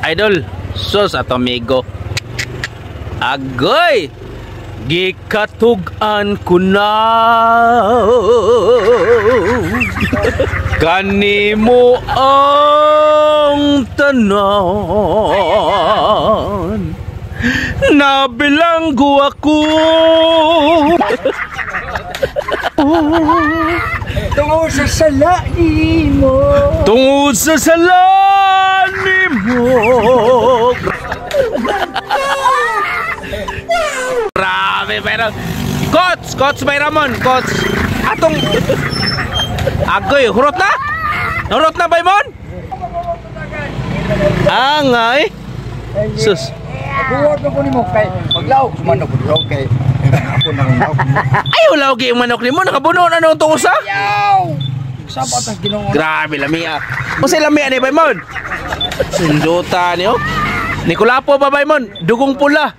Idol, sus ato amigo. Agoy! Gikatugan ko na kanimo ang tanan. Nabilanggo ako tungod sa sala nimo. Tungod sa sala nimo. Grabe, pero Coach may Ramon, Coach. Atong agoy, hurot na? Hurot na ba, Mon? Angay. Sus. Buwag na ko ni mo kay paglaw manok ko kay ako nang law. Ayaw lawgi yung manok ni mo, nakabuno na nung tungusa. Ayaw! Sabat ang Ginoo. Grabe, lamia. Kasi lamia ni Baymon. Sinduta niyo. Nikulapo ba, Baymon? Dugong pula.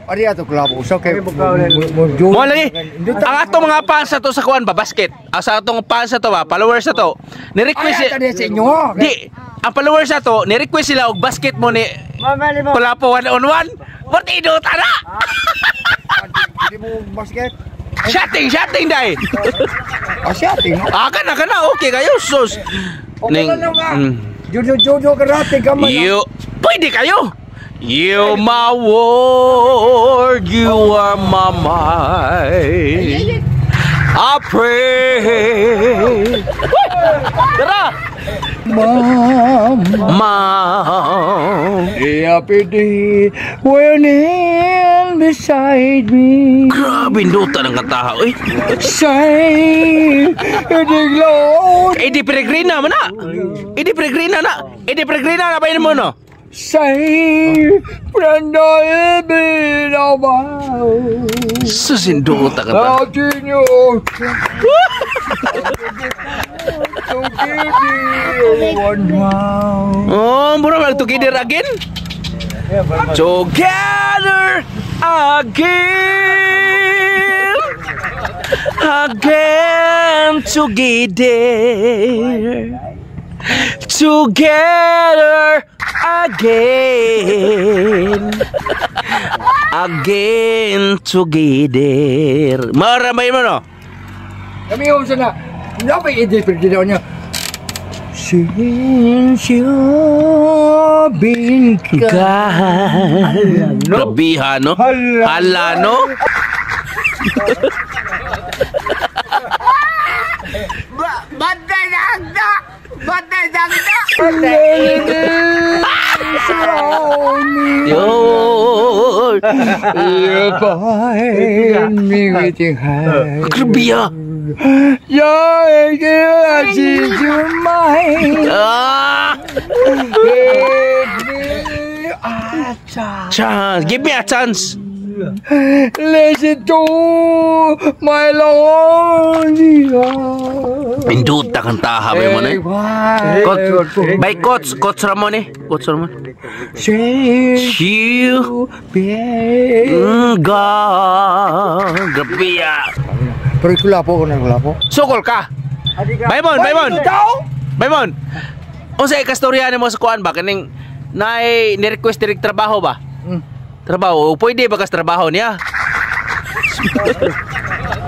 Ari ato klabo so kay Mo lagi. Ang atong mga fans sa to sa kuan ba basket. Sa atong fans sa to ba, followers sa to. Ni-request sa inyo. Di, ang followers sa to, ni-request sila og basket mo ni Kulapo 1-on-1. Partido tara. Di mo basket. Shooting dai. Shooting. Kana okay kayo sus. Ning judo karate gamay. You pwede kayo. You my world, you are my mind. I pray. Tara. Mom, happy day when you're beside me. Grabe nduta ng kataha, oy. Shine the glow. Edi Peregrina man na. Edi Peregrina na ba mo no? Say, Pranda Ibinabaw. Susinduta ka ta. Oh, mura lang together again? Together again. Again together. Together again together. Maramay mo no? Kami yung sana dapat i-desperate niya. Since you've been gone. Grabiha no? Hala no? Batay dagda. Yo, you find me with your hand. Grabiha. You're your mind. Give me a chance. Listen to my lonely heart. Pinduta kang taha ba mo na eh? Coach Ramon eh. Coach Ramon. You God. Grabiha. Pero kulapo ko na kulapo. Sukol ka. Baymon. O sa ikastorya mo sa kuan ba? Kaning ni-request direct trabaho ba? Trabaho, pwede ba kas trabaho niya?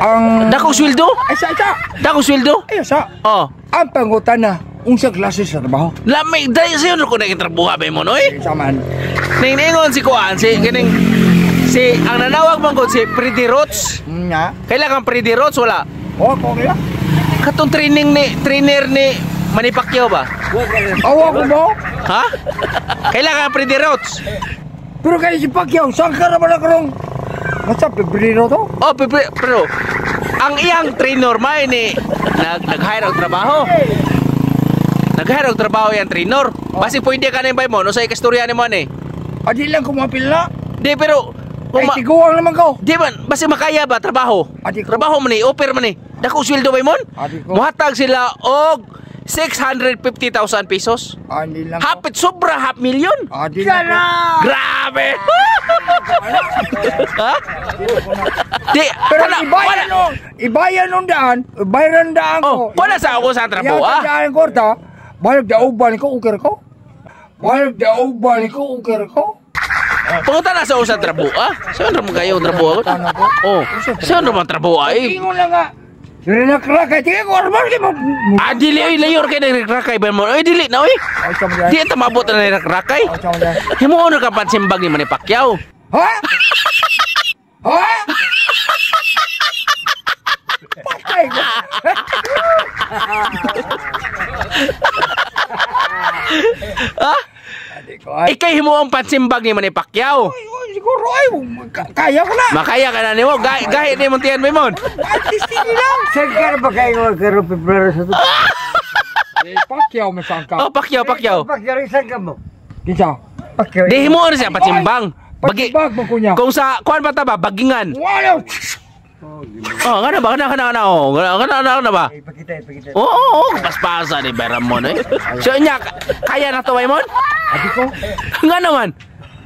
Ang dakong sweldo? Ay sa. Dakong sweldo? Ay sa. Oh. Ang pangutan na unsa klase sa trabaho? Lamay dai sayo ko na trabaho ba mo noy? Saman. Ning-ingon si kuan si kining si ang nanawag man gud si Pretty Roots. Nya. Kailangan Pretty Roots wala. Oh, ko kaya. Katong trainer ni Manny Pacquiao ba? Awa ko mo? Ha? Kailangan Pretty Roots. Pero kaya si Pacquiao, saan ka naman nakarong? Masa, Pebrero to? Oh, pero ang iyang trainer may ni nag-hire og trabaho. Nag-hire og trabaho yang trainer. Basi pwede ka na ba mo no sa ikastorya ni mo ni. Adi lang kumapil na. Di pero Ay, tiguang naman ko. Di man basi makaya ba trabaho? Trabaho man ni, offer man ni. Dako sweldo ba mon? Muhatag sila og 650,000 pesos. Adi lang. Hapit sobra, half million. Adi lang. Grabe. Ha? Pero ibayan nung daan ko. Wala sa ako sa trabaho, Yung daan ko ta, bayag da uban ko, ukir ko. Balik daw, balik ko, ukir ko. Pangutan na sa usang trabo, ah? Saan naman kayo trabo? Tanong ko. Oh, saan naman trabo, ay? Ingon na nga. Rinak-rakay, tingin ko, armar kayo mo. Ah, dili, oy, layor kayo ng rakay ba mo? Oy, dili na, oy. Ay, sama dyan. Di ito mabot na ng rakay. Ay, sama dyan. Himuon ka pansimbag ni Manny Pacquiao. Ha? Ha? Patay ko. Ah? Adi ko, ay. Ikay himuon pansimbag ni Manny Pacquiao. Siguro, ay, kaya ko na. Makaya ka na nimo, gahi ni mo tiyan mo. Artist lang. Segar ba kayo magkaroon February sa ito? Eh, Pacquiao may sangka. Oh, Pacquiao. Pacquiao rin sangka mo. Kinsa? Pacquiao. Di himuon siya pansimbang. Bagi, Pagkibag mo kunya. kung sa, kuan ba ta ba, bagingan. Wow! Oh, kana ba, kana, oh, kana ba? Ipakita. Oo, paspasa ni Beramon eh. So nya, kaya na to Waymon? Adi ko. Nga naman.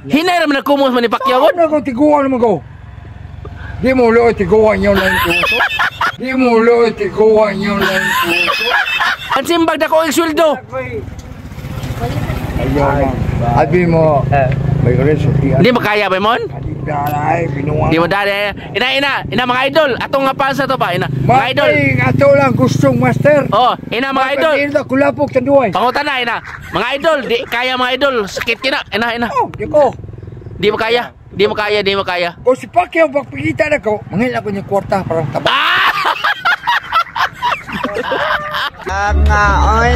Hinay naman nagkumos man ni Pacquiao. Ano ko tiguan naman ko? Di mo lo tiguan yung lang tuto. Di mo lo tiguan yung lang tuto. Ang simbag na ko ang sweldo. Ayun. Abi mo. May kare suti. Hindi makaya Waymon? Adi dalay binuang. Hindi mo dali. Ina mga idol. Atong nga pansa to pa, ina. Mga idol. Mating ato lang gustong master. Oh, ina mga idol. Ina kulapok tanduay. Pangutan na ina. Mga idol, di kaya mga idol. Sakit kina. Ina. Oh, di ko. Di mo kaya. Di mo kaya. O si Pacquiao pagpikita na ko, mangil ako niya kwarta parang taba. Ah! Nga, oy.